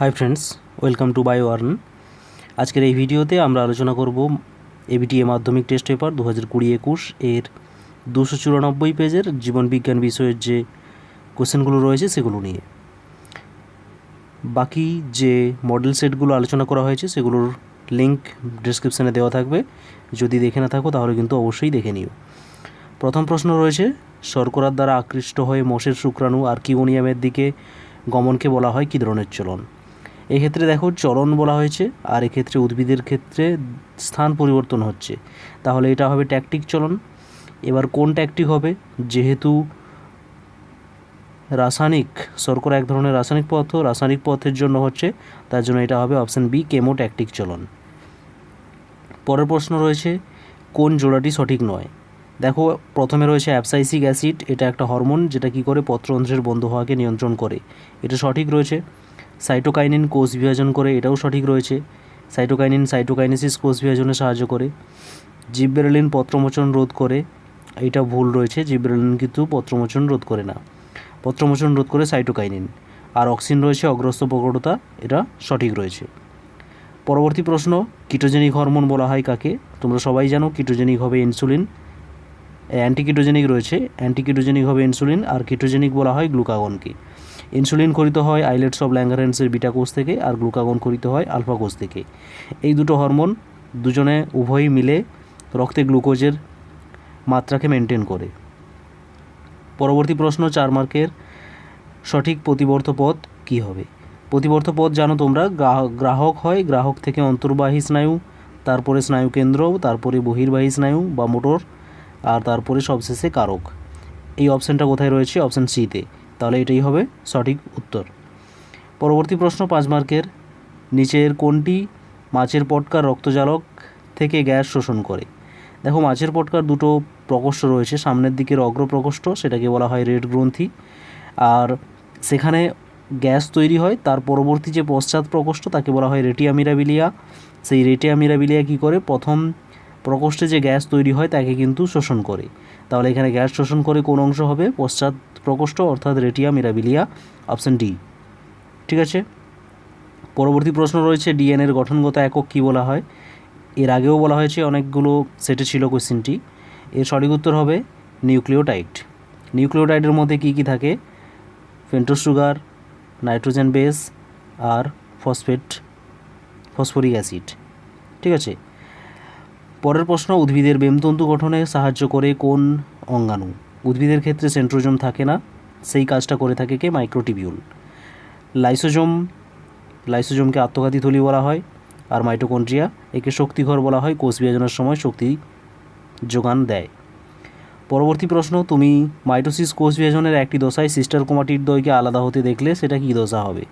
Hi friends, welcome to bio earn. আজকের এই ভিডিওতে আমরা আলোচনা করব এবিটিএ মাধ্যমিক টেস্ট পেপার 2020-21 এর 294 পেজের জীবনবিজ্ঞান বিষয়ের যে কোশ্চেনগুলো রয়েছে সেগুলো নিয়ে। বাকি যে মডেল সেটগুলো আলোচনা করা হয়েছে সেগুলোর লিঙ্ক ডেসক্রিপশানে দেওয়া থাকবে, যদি দেখে না থাকো তাহলে কিন্তু অবশ্যই দেখে নিও। প্রথম প্রশ্ন রয়েছে, শর্করার দ্বারা আকৃষ্ট হয়ে মোষের শুক্রাণু আর্কিওনিয়ামের দিকে গমনকে বলা হয় কী ধরনের চলন? এক্ষেত্রে দেখো চলন বলা হয়েছে, আর এক্ষেত্রে উদ্ভিদের ক্ষেত্রে স্থান পরিবর্তন হচ্ছে, তাহলে এটা হবে ট্যাকটিক চলন। এবার কোন ট্যাকটিক হবে? যেহেতু রাসায়নিক শর্করা এক ধরনের রাসায়নিক পদার্থ, রাসায়নিক পদার্থের জন্য হচ্ছে, তার জন্য এটা হবে অপশান বি, কেমোট্যাকটিক চলন। পরের প্রশ্ন রয়েছে, কোন জোড়াটি সঠিক নয়? দেখো প্রথমে রয়েছে অ্যাবসাইসিক অ্যাসিড, এটা একটা হরমোন যেটা কী করে পত্ররন্ধ্রের বন্ধ হওয়াকে নিয়ন্ত্রণ করে, এটা সঠিক রয়েছে। সাইটোকাইনিন কোষ বিভাজন করে, এটাও সঠিক রয়েছে। সাইটোকাইনিন সাইটোকাইনেসিস কোষ বিভাজনে সাহায্য করে। জিববেরেলিন পত্রমোচন রোধ করে, এটা ভুল রয়েছে, জিববেরেলিন কিন্তু পত্রমোচন রোধ করে না, পত্রমোচন রোধ করে সাইটোকাইনিন। আর অক্সিন রয়েছে অগ্রস্ত প্রকটতা, এটা সঠিক রয়েছে। পরবর্তী প্রশ্ন, কিটোজেনিক হরমোন বলা হয় কাকে? তোমরা সবাই জানো কিটোজেনিক হবে ইনসুলিন। অ্যান্টিকিটোজেনিক রয়েছে, অ্যান্টিকিটোজেনিক হবে ইনসুলিন, আর কিটোজেনিক বলা হয় গ্লুকাগনকে। ইনসুলিন খরিত হয় আইলেটস অফ ল্যাঙ্গারেন্সের বিটা কোষ থেকে, আর গ্লুকাগন খরিত হয় আলফা কোষ থেকে। এই দুটো হরমোন দুজনে উভয়ই মিলে রক্তে গ্লুকোজের মাত্রাকে মেনটেন করে। পরবর্তী প্রশ্ন 4 মার্কের, সঠিক প্রতিবর্ত পথ কী হবে? প্রতিবর্ত পথ জানো তোমরা, গ্রাহক হয়, গ্রাহক থেকে অন্তর্বাহী স্নায়ু, তারপরে স্নায়ুকেন্দ্র, তারপরে বহির্বাহী স্নায়ু বা মোটর, আর তারপরে সবশেষে কারক। এই অপশানটা কোথায় রয়েছে? অপশান সিতে, তাহলে এটাই হবে সঠিক উত্তর। পরবর্তী প্রশ্ন 5 মার্কের, নিচের কোনটি মাছের পটকার রক্তজালক থেকে গ্যাস শোষণ করে? দেখো মাছের পটকার দুটো প্রকোষ্ঠ রয়েছে, সামনের দিকের অগ্র প্রকোষ্ঠ, সেটাকে বলা হয় রেড গ্রন্থি, আর সেখানে গ্যাস তৈরি হয়। তার পরবর্তী যে পশ্চাৎ প্রকোষ্ঠ তাকে বলা হয় রেটিয়া মিরাবিলিয়া। সেই রেটিয়া মিরাবিলিয়া কী করে? প্রথম প্রকোষ্ঠে যে গ্যাস তৈরি হয় তাকে কিন্তু শোষণ করে, তাহলে এখানে গ্যাস শোষণ করে কোন অংশ হবে? পশ্চাৎ প্রকোষ্ঠ, অর্থাৎ রেটিয়া মিরাবিলিয়া, অপশান ডি। ঠিক আছে। পরবর্তী প্রশ্ন রয়েছে, ডিএনএর গঠনগত একক কী বলা হয়? এর আগেও বলা হয়েছে, অনেকগুলো সেটে ছিল কোশ্চেনটি। এর সঠিক উত্তর হবে নিউক্লিওটাইড। নিউক্লিওটাইডের মধ্যে কী কী থাকে? পেন্টোজ সুগার, নাইট্রোজেন বেস, আর ফসফরিক অ্যাসিড। ঠিক আছে। পরের প্রশ্ন, উদ্ভিদের বেমতন্তু গঠনে সাহায্য করে কোন অঙ্গাণু? উদ্ভিদের ক্ষেত্রে সেন্ট্রোজোম থাকে না, সেই কাজটা করে থাকে কে? মাইক্রোটিবিউল। লাইসোজোমকে আত্মঘাতী থলি বলা হয়, আর মাইটোকন্ড্রিয়া একে শক্তিঘর বলা হয়, কোষ বিভাজনের সময় শক্তি যোগান দেয়। পরবর্তী প্রশ্ন, তুমি মাইটোসিস কোষ বিভাজনের একটি দশায় সিস্টার ক্রোমাটিড দ্বয়কে আলাদা হতে দেখলে সেটা কী দশা হবে?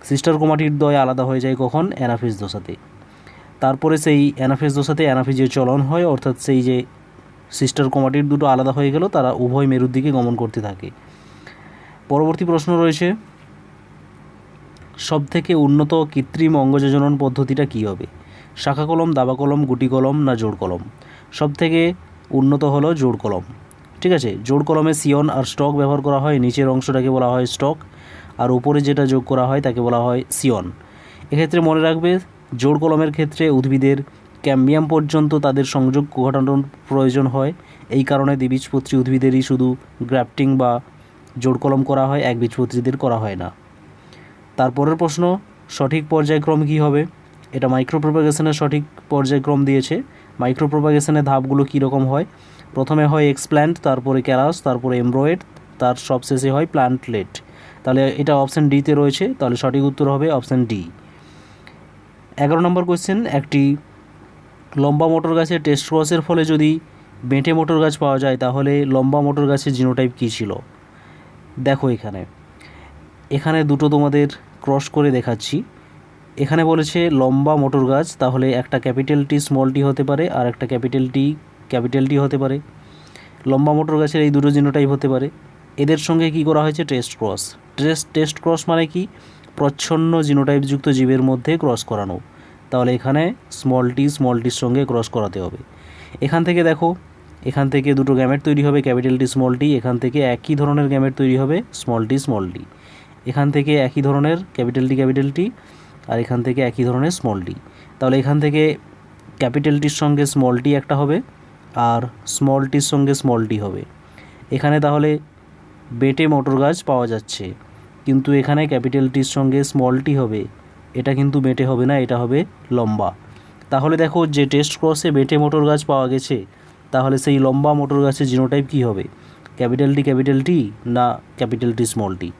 সিস্টার ক্রোমাটিড দ্বয় আলাদা হয়ে যায় কখন? অ্যানাফেজ দশাতে। তারপরে সেই অ্যানাফেজ দশাতে অ্যানাফেজের চলন হয়, অর্থাৎ সেই যে সিস্টার ক্রোমাটিড দুটো আলাদা হয়ে গেল তারা উভয় মেরুর দিকে গমন করতে থাকে। পরবর্তী প্রশ্ন রয়েছে, সবথেকে উন্নত কৃত্রিম অঙ্গযোজনন পদ্ধতিটা কী হবে? শাখা কলম, দাবা কলম, গুটি কলম না জোড় কলম? সবথেকে উন্নত হলো জোড় কলম। ঠিক আছে। জোড় কলমে সিয়ন আর স্টক ব্যবহার করা হয়, নিচের অংশটাকে বলা হয় স্টক, আর উপরে যেটা যোগ করা হয় তাকে বলা হয় সিয়ন। এক্ষেত্রে মনে রাখবে, জোড় কলমের ক্ষেত্রে উদ্ভিদের ক্যাম্বিয়াম পর্যন্ত তাদের সংযোগ ঘটানোর প্রয়োজন হয়, এই কারণে দ্বিবীজপত্রী উদ্ভিদেরই শুধু গ্রাফটিং বা জোড় কলম করা হয়, একবীজপত্রীদের করা হয় না। তারপরের প্রশ্ন, সঠিক পর্যায়ক্রম কী হবে? এটা মাইক্রোপ্রোপাগেশনের সঠিক পর্যায়ক্রম দিয়েছে। মাইক্রোপ্রোপাগেশনের ধাপগুলো কীরকম হয়? প্রথমে হয় এক্সপ্ল্যান্ট, তারপরে ক্যারাস, তারপরে এমব্রয়েড, তার সবশেষে হয় প্ল্যান্টলেট। তাহলে এটা অপশান ডিতে রয়েছে, তাহলে সঠিক উত্তর হবে অপশান ডি। 11 নম্বর কোয়েশ্চেন, একটি লম্বা মোটর গাছের টেস্ট ক্রসের ফলে যদি বেঁটে মোটর গাছ পাওয়া যায় তাহলে লম্বা মোটর গাছের জিনোটাইপ কী ছিল? দেখো এখানে দুটো তোমাদের ক্রস করে দেখাচ্ছি। এখানে বলেছে লম্বা মোটর গাছ, তাহলে একটা ক্যাপিটাল টি স্মল টি হতে পারে, আর একটা ক্যাপিটাল টি হতে পারে। লম্বা মোটর গাছের এই দুটো জিনোটাইপ হতে পারে। এদের সঙ্গে কি করা হয়েছে? Test cross. টেস্ট ক্রস মানে কি? প্রচ্ছন্ন জিনোটাইপযুক্ত জীবের মধ্যে ক্রস করানো। তাহলে এখানে স্মল টির সঙ্গে ক্রস করাতে হবে। এখান থেকে দেখো, এখান থেকে দুটো গ্যামেট তৈরি হবে, ক্যাপিটাল টি স্মল টি, এখান থেকে একই ধরনের গ্যামেট তৈরি হবে, স্মল টি। এখান থেকে একই ধরনের ক্যাপিটাল টি, আর এখান থেকে একই ধরনের স্মল টি। তাহলে এখান থেকে ক্যাপিটাল টির সঙ্গে স্মল টি একটা হবে, আর স্মল টির সঙ্গে স্মল টি হবে। এখানে তাহলে বেটে মটর গাছ পাওয়া যাচ্ছে, কিন্তু এখানে ক্যাপিটাল টির সঙ্গে স্মল টি হবে, এটা কিন্তু বেটে হবে না, এটা হবে লম্বা। তাহলে দেখো যে টেস্ট ক্রসে বেটে মটর গাছ পাওয়া গেছে, তাহলে সেই লম্বা মটর গাছের জিনোটাইপ কী হবে? ক্যাপিটাল টি না ক্যাপিটাল টি স্মল টি?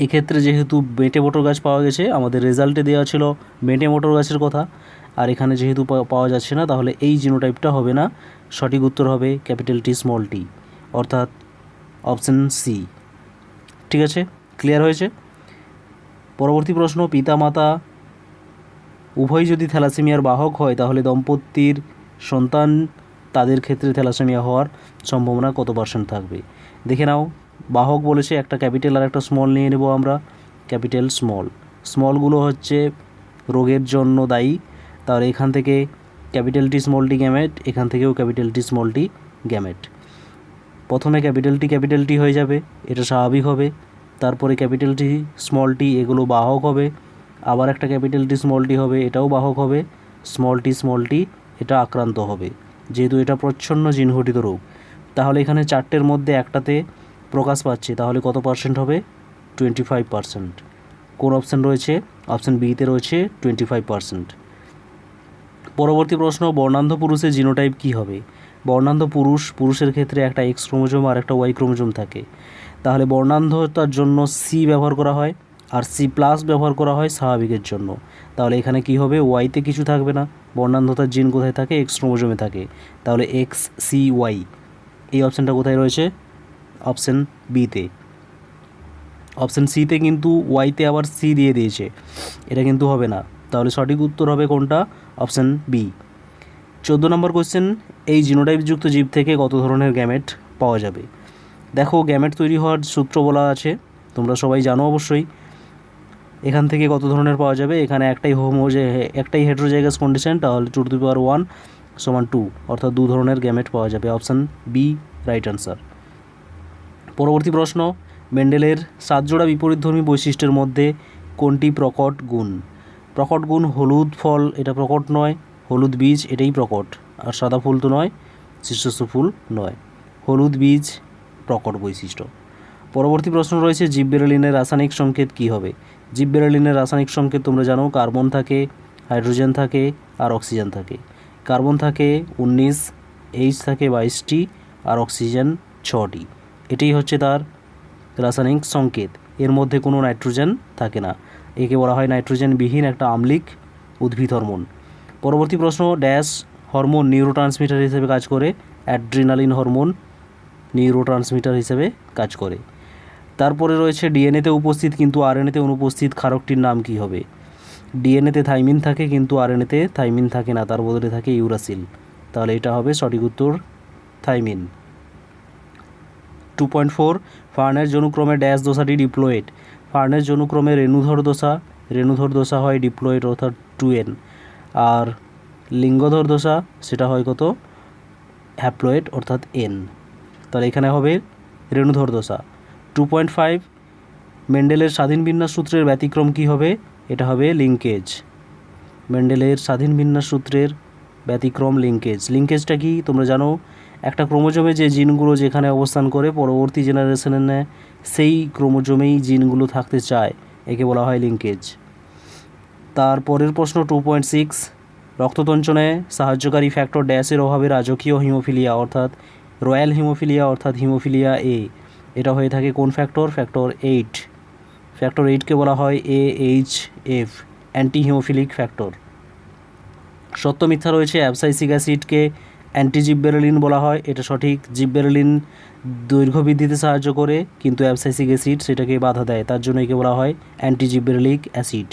এক্ষেত্রে যেহেতু বেটে মটর গাছ পাওয়া গেছে, আমাদের রেজাল্টে দেওয়া ছিল বেটে মটর গাছের কথা, আর এখানে যেহেতু পাওয়া যাচ্ছে না, তাহলে এই জিনোটাইপটা হবে না। সঠিক উত্তর হবে ক্যাপিটাল টি স্মল টি, অর্থাৎ অপশান সি। ঠিক আছে, ক্লিয়ার হয়েছে? পরবর্তী প্রশ্ন, পিতা মাতা উভয় যদি থ্যালাসেমিয়ার বাহক হয়, তাহলে দম্পতির সন্তান তাদের ক্ষেত্রে থ্যালাসেমিয়া হওয়ার সম্ভাবনা কত % থাকবে? দেখে নাও, বাহক বলেছে, একটা ক্যাপিটাল আর একটা স্মল নিয়ে নেব আমরা। ক্যাপিটাল স্মল, স্মলগুলো হচ্ছে রোগের জন্য দায়ী। তাহলে এখান থেকে capital T small tea gamete, এখান থেকেও capital T small tea gamete. প্রথমে ক্যাপিটাল টি হয়ে যাবে, এটা স্বাভাবিক হবে। তারপরে ক্যাপিটাল টি স্মল টি, এগুলো বাহক হবে। আবার একটা ক্যাপিটাল টি স্মল টি হবে, এটাও বাহক হবে। স্মল টি এটা আক্রান্ত হবে, যেহেতু এটা প্রচ্ছন্ন জিনঘটিত রোগ। তাহলে এখানে 4টের মধ্যে একটাতে প্রকাশ পাচ্ছে, তাহলে কত % হবে? 25%। কোন অপশান রয়েছে? অপশান বিতে রয়েছে 25%। পরবর্তী প্রশ্ন, বর্ণান্ধ পুরুষের জিনোটাইপ কী হবে? বর্ণান্ধ পুরুষের ক্ষেত্রে একটা এক্স ক্রোমোজোম আর একটা ওয়াই ক্রোমোজোম থাকে। তাহলে বর্ণান্ধতার জন্য সি ব্যবহার করা হয়, আর C+ ব্যবহার করা হয় স্বাভাবিকের জন্য। তাহলে এখানে কি হবে? ওয়াইতে কিছু থাকবে না। বর্ণান্ধতার জিন কোথায় থাকে? এক্স ক্রোমোজোমে থাকে। তাহলে XCY, এই অপশানটা কোথায় রয়েছে? অপশান বিতে। অপশান সিতে কিন্তু ওয়াইতে আবার সি দিয়ে দিয়েছে, এটা কিন্তু হবে না। তাহলে সঠিক উত্তর হবে কোনটা? Option B. 14 নম্বর কোয়েশ্চেন, এই জিনোটাইপযুক্ত জীব থেকে কত ধরনের গ্যামেট পাওয়া যাবে? দেখো, গ্যামেট তৈরি হওয়ার সূত্র বলা আছে, তোমরা সবাই জানো অবশ্যই। এখান থেকে কত ধরনের পাওয়া যাবে? এখানে একটাই হেটেরোজাইগাস কন্ডিশন, তাহলে 2⁴ = 2, অর্থাৎ 2 ধরনের গ্যামেট পাওয়া যাবে। Option B right answer. পরবর্তী প্রশ্ন, মেন্ডেলের 7 জোড়া বিপরীতধর্মী বৈশিষ্ট্যের মধ্যে কোনটি প্রকট গুণ? প্রকট গুণ হলুদ ফল, এটা প্রকট নয়। হলুদ বীজ, এটাই প্রকট। আর সাদা ফুল তো নয়, শীর্ষস্থ ফুল নয়। হলুদ বীজ প্রকট বৈশিষ্ট্য। পরবর্তী প্রশ্ন রয়েছে, জিববেরেলিনের রাসায়নিক সংকেত কী হবে? জিববেরেলিনের রাসায়নিক সংকেত তোমরা জানো, কার্বন থাকে, হাইড্রোজেন থাকে, আর অক্সিজেন থাকে। কার্বন থাকে 19, H থাকে 22টি, আর অক্সিজেন 6টি। এটাই হচ্ছে তার রাসায়নিক সংকেত। এর মধ্যে কোনো নাইট্রোজেন থাকে না, একে বলা হয় নাইট্রোজেনবিহীন একটা আম্লিক উদ্ভিদ হরমোন। পরবর্তী প্রশ্ন, ড্যাশ হরমোন নিউরোট্রান্সমিটার হিসেবে কাজ করে? অ্যাড্রিনালিন হরমোন নিউরোট্রান্সমিটার হিসেবে কাজ করে। তারপরে রয়েছে, ডিএনএতে উপস্থিত কিন্তু আরএনএতে অনুপস্থিত ক্ষারকটির নাম কী হবে? ডিএনএতে থাইমিন থাকে, কিন্তু আরএনএতে থাইমিন থাকে না, তার বদলে থাকে ইউরাসিল। তাহলে এটা হবে সঠিক উত্তর, থাইমিন। 2.4, ফার্নের জনুক্রমে ড্যাশ দশাটি ডিপ্লয়েড? ফার্নের জনুক্রমে রেণুধর দশা হয় ডিপ্লয়েড, অর্থাৎ 2N। আর লিঙ্গধর দশা সেটা হয় কত? হ্যাপ্লয়েড, অর্থাৎ N। তাহলে এখানে হবে রেণুধর দশা। 2.5, মেন্ডেলের স্বাধীন বিন্যাস সূত্রের ব্যতিক্রম কী হবে? এটা হবে লিঙ্কেজ। মেন্ডেলের স্বাধীন বিন্যাস সূত্রের ব্যতিক্রম লিঙ্কেজ। লিঙ্কেজটা কি তোমরা জানো? একটা ক্রোমোজোমে যে জিনগুলো যেখানে অবস্থান করে, পরবর্তী জেনারেশনে সেই ক্রোমোজোমেই জিনগুলো থাকতে চায়, একে বলা হয় লিঙ্কেজ। তারপরের প্রশ্ন 2.6, রক্ততঞ্চনে সাহায্যকারী ফ্যাক্টর ড্যাশের অভাবে রাজকীয় হিমোফিলিয়া, অর্থাৎ রয়্যাল হিমোফিলিয়া, অর্থাৎ হিমোফিলিয়া এ, এটা হয়ে থাকে কোন ফ্যাক্টর? ফ্যাক্টর 8। ফ্যাক্টর 8কে বলা হয় AHF, অ্যান্টি হিমোফিলিক ফ্যাক্টর। সত্য মিথ্যা রয়েছে, অ্যাবসাইসিক অ্যাসিডকে অ্যান্টিজিববেরেলিন বলা হয়, এটা সঠিক। জিববেরেলিন দৈর্ঘ্য বৃদ্ধিতে সাহায্য করে, কিন্তু অ্যাবসাইসিক অ্যাসিড সেটাকে বাধা দেয়, তার জন্য একে বলা হয় অ্যান্টিজিববেরেলিক অ্যাসিড।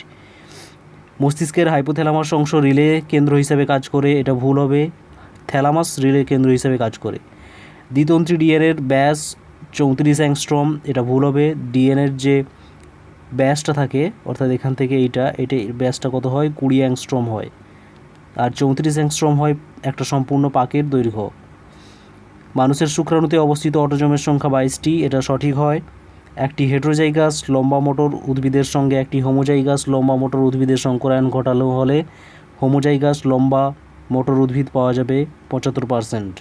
মস্তিষ্কের হাইপোথ্যালামাস অংশ রিলে কেন্দ্র হিসেবে কাজ করে, এটা ভুল হবে। থ্যালামাস রিলে কেন্দ্র হিসেবে কাজ করে। দ্বিতন্ত্রী ডিএনএর ব্যাস 34 অ্যাংস্ট্রম, এটা ভুল হবে। ডিএনএর যে ব্যাসটা থাকে, অর্থাৎ এখান থেকে এইটা ব্যাসটা কত হয়? 20 অ্যাংস্ট্রম হয়, আর 34 অ্যাংস্ট্রম হয় একটা সম্পূর্ণ পাকের দৈর্ঘ্য। মানুষের শুক্রাণুতে অবস্থিত অটোজোমের সংখ্যা 22টি, এটা সঠিক হয়। একটি হেটেরোজাইগাস লম্বা মোটর উদ্ভিদের সঙ্গে একটি হোমোজাইগাস লম্বা মোটর উদ্ভিদের সংকরায়ন ঘটানো হলে হোমোজাইগাস লম্বা মোটর উদ্ভিদ পাওয়া যাবে 75%।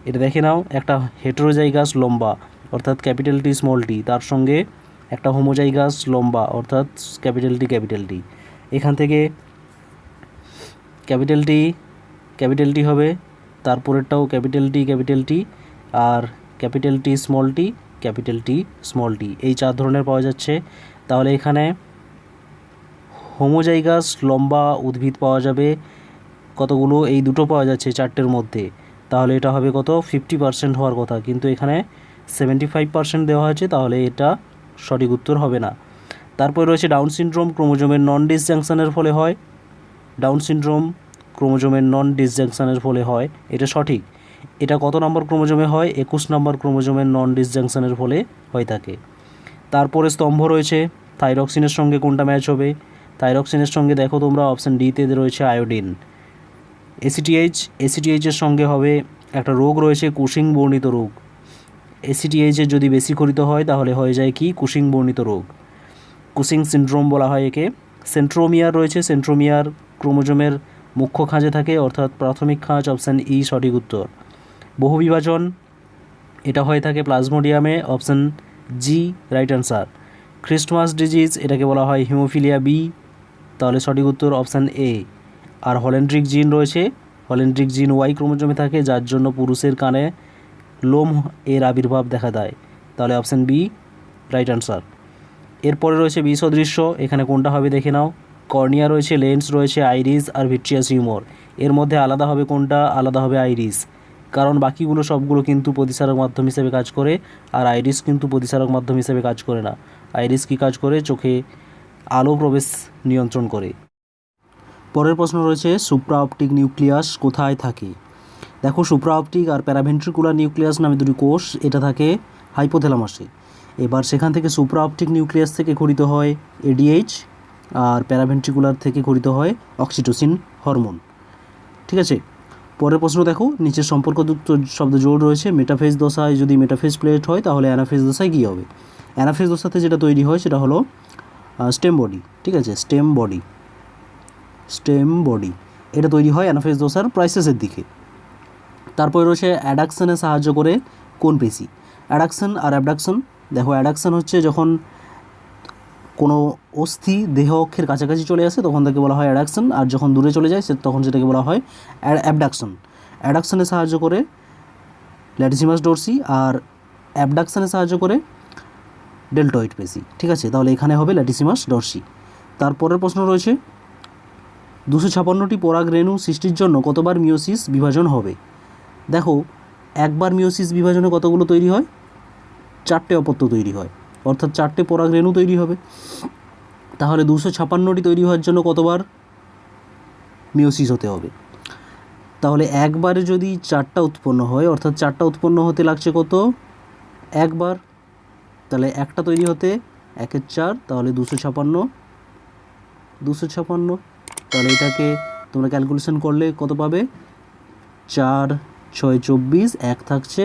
এটা দেখে নাও, একটা হেটেরোজাইগাস লম্বা অর্থাৎ ক্যাপিটাল টি স্মল টি, তার সঙ্গে একটা হোমোজাইগাস লম্বা অর্থাৎ ক্যাপিটাল টি। এখান থেকে ক্যাপিটাল টি হবে, তারপরেরটাও ক্যাপিটাল টি আর ক্যাপিটাল টি স্মল টি, এই 4 ধরনের পাওয়া যাচ্ছে। তাহলে এখানে হোমোজাইগাস লম্বা উদ্ভিদ পাওয়া যাবে কতগুলো? এই দুটো পাওয়া যাচ্ছে 4টের মধ্যে। তাহলে এটা হবে কত? 50% হওয়ার কথা, কিন্তু এখানে 75% দেওয়া হয়েছে, তাহলে এটা সঠিক উত্তর হবে না। তারপরে রয়েছে ডাউন সিনড্রোম ক্রোমোজোমের নন ডিসজাংশনের ফলে হয়। ডাউন সিনড্রোম ক্রোমোজোমের নন ডিসজাংশনের ফলে হয়, এটা সঠিক। এটা কত নম্বর ক্রোমোজোমে হয়? 21 নম্বর ক্রোমোজোমের নন ডিসজাংশনের ফলে হয়ে থাকে। তারপরে স্তম্ভ রয়েছে, থাইরক্সিনের সঙ্গে কোনটা ম্যাচ হবে? থাইরক্সিনের সঙ্গে দেখো তোমরা অপশান ডিতে রয়েছে আয়োডিন। এসিটিএইচের সঙ্গে হবে একটা রোগ রয়েছে কুশিং বর্ণিত রোগ। এসিটিএইচের যদি বেশি ক্ষরিত হয় তাহলে হয়ে যায় কি? কুশিং বর্ণিত রোগ, কুশিং সিনড্রোম বলা হয় একে। সেন্ট্রোমিয়ার রয়েছে, সেন্ট্রোমিয়ার ক্রোমোজোমের মুখ্য খাঁজে থাকে অর্থাৎ প্রাথমিক খাঁজ, অপশান ই সঠিক উত্তর। বহুবিভাজন এটা হয়ে থাকে প্লাজমোডিয়ামে, option G right answer. Christmas disease এটাকে বলা হয় হিমোফিলিয়া বি, তাহলে সঠিক উত্তর অপশান এ। আর হল্যান্ড্রিক জিন রয়েছে, হল্যান্ড্রিক জিন ওয়াই ক্রোমোজোমে থাকে, যার জন্য পুরুষের কানে লোম এর আবির্ভাব দেখা দেয়, তাহলে অপশান বি রাইট অ্যান্সার। এরপরে রয়েছে বিসদৃশ্য, এখানে কোনটা হবে দেখে নাও। কর্নিয়া রয়েছে, লেন্স রয়েছে, আইরিস আর ভিট্রিয়াস হিউমর। এর মধ্যে আলাদা হবে কোনটা? আলাদা হবে আইরিস, কারণ বাকিগুলো সবগুলো কিন্তু প্রতিসারক মাধ্যম হিসেবে কাজ করে, আর আইরিস কিন্তু প্রতিসারক মাধ্যম হিসেবে কাজ করে না। আইরিস কি কাজ করে? চোখে আলো প্রবেশ নিয়ন্ত্রণ করে। পরের প্রশ্ন রয়েছে সুপ্রা অপটিক নিউক্লিয়াস কোথায় থাকে? দেখো, সুপ্রা অপটিক আর প্যারাভেন্ট্রিকুলার নিউক্লিয়াস নামে দুটি কোষ, এটা থাকে হাইপোথ্যালামাসে। এবার সেখান থেকে সুপ্রা অপটিক নিউক্লিয়াস থেকে খরিত হয় এডিএইচ, আর প্যারাভেন্ট্রিকুলার থেকে খরিত হয় অক্সিটোসিন হরমোন। ঠিক আছে, পরের প্রশ্ন দেখো, নিচের সম্পর্কযুক্ত শব্দ জোড় রয়েছে। মেটাফেজ দশায় যদি মেটাফেজ প্লেট হয় তাহলে অ্যানাফেজ দশায় কী হবে? অ্যানাফেজ দশাতে যেটা তৈরি হয় সেটা হলো স্টেম বডি। ঠিক আছে, স্টেম বডি এটা তৈরি হয় অ্যানাফেজ দশার প্রায় শেষের দিকে। তারপরে রয়েছে অ্যাডাকশনে সাহায্য করে কোন পেশি? অ্যাডাকশন আর অ্যাবডাকশন। দেখো, অ্যাডাকশন হচ্ছে যখন কোনো অস্থি দেহ অক্ষের কাছাকাছি চলে আসে তখন তাকে বলা হয় অ্যাডাকশন, আর যখন দূরে চলে যায় তখন সেটাকে বলা হয় অ্যাবডাকশন। অ্যাডাকশনে সাহায্য করে ল্যাটিসিমাস ডরসি, আর অ্যাবডাকশনে সাহায্য করে ডেল্টয়েড পেশি। ঠিক আছে, তাহলে এখানে হবে ল্যাটিসিমাস ডরসি। তারপরের প্রশ্ন রয়েছে 256টি পরাগ রেণু সৃষ্টির জন্য কতবার মিওসিস বিভাজন হবে? দেখো, একবার মিওসিস বিভাজনে কতগুলো তৈরি হয়? 4টে অপত্য তৈরি হয়, অর্থাৎ 4টে পরাগ রেণু তৈরি হবে। তাহলে 256টি তৈরি হওয়ার জন্য কতবার মিওসিস হতে হবে? তাহলে একবারে যদি 4টা উৎপন্ন হয়, অর্থাৎ 4টা উৎপন্ন হতে লাগছে কত? একবার। তাহলে একটা তৈরি হতে 1-এর 4, তাহলে 256। তাহলে এটাকে তোমরা ক্যালকুলেশন করলে কত পাবে? 4 6 24, 1 থাকছে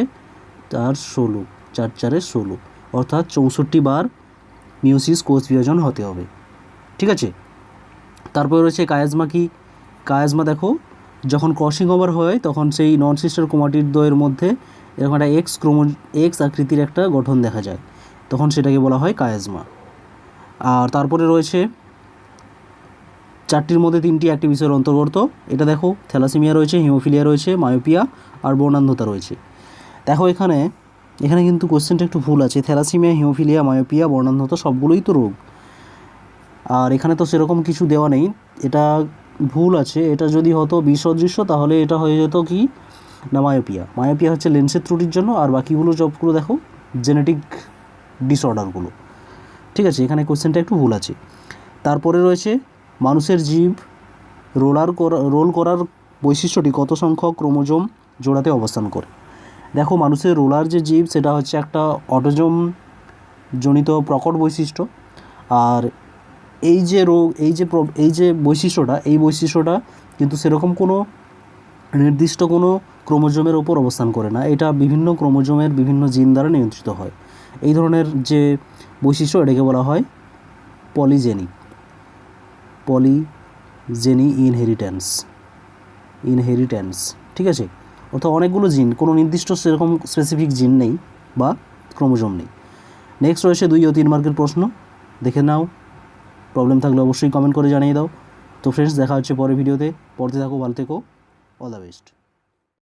4 16, 4 4 16, অর্থাৎ 64 বার মিওসিস কোষ বিভাজন হতে হবে। ঠিক আছে, তারপরে রয়েছে কায়াজমা কি? কায়াজমা দেখো, যখন ক্রসিং ওভার হয় তখন সেই নন সিস্টার ক্রোমাটিড দ্বয়ের মধ্যে এরকম একটা এক্স আকৃতির একটা গঠন দেখা যায়, তখন সেটাকে বলা হয় কায়াজমা। আর তারপরে রয়েছে 4টির মধ্যে 3টি একটি বিষয়ের অন্তর্গত। এটা দেখো, থ্যালাসেমিয়া রয়েছে, হিমোফিলিয়া রয়েছে, মায়োপিয়া আর বর্ণান্ধতা রয়েছে। দেখো, এখানে কিন্তু কোশ্চেনটা একটু ভুল আছে। থ্যালাসেমিয়া, হিমোফিলিয়া, মায়োপিয়া, বর্ণান্ধতা সবগুলোই তো রোগ, আর এখানে তো সেরকম কিছু দেওয়া নেই, এটা ভুল আছে। এটা যদি হতো বিসদৃশ্য তাহলে এটা হয়ে যেত কি না মায়োপিয়া। মায়োপিয়া হচ্ছে লেন্সের ত্রুটির জন্য, আর বাকিগুলো সবগুলো দেখো জেনেটিক ডিসঅর্ডারগুলো। ঠিক আছে, এখানে কোশ্চেনটা একটু ভুল আছে। তারপরে রয়েছে মানুষের জীব রোল করার বৈশিষ্ট্যটি কত সংখ্যক ক্রোমোজোম জোড়াতে অবস্থান করে? দেখো, মানুষের রোলার যে জীব সেটা হচ্ছে একটা অটোজোম জনিত প্রকট বৈশিষ্ট্য, আর এই যে বৈশিষ্ট্যটা কিন্তু সেরকম কোনো নির্দিষ্ট কোনো ক্রোমোজোমের ওপর অবস্থান করে না, এটা বিভিন্ন ক্রোমোজোমের বিভিন্ন জিন দ্বারা নিয়ন্ত্রিত হয়। এই ধরনের যে বৈশিষ্ট্য, এটাকে বলা হয় পলিজেনিক ইনহেরিট্যান্স। ঠিক আছে, অর্থাৎ অনেকগুলো জিন, কোনো নির্দিষ্ট সেরকম স্পেসিফিক জিন নেই বা ক্রোমোজোম নেই। নেক্সট রয়েছে 2 ও 3 মার্কের প্রশ্ন, দেখে নাও। প্রবলেম থাকলে অবশ্যই কমেন্ট করে জানিয়ে দাও। তো ফ্রেন্ডস, দেখা হচ্ছে পরের ভিডিওতে। পড়তে থাকো, ভালো থেকো, অল দ্য বেস্ট।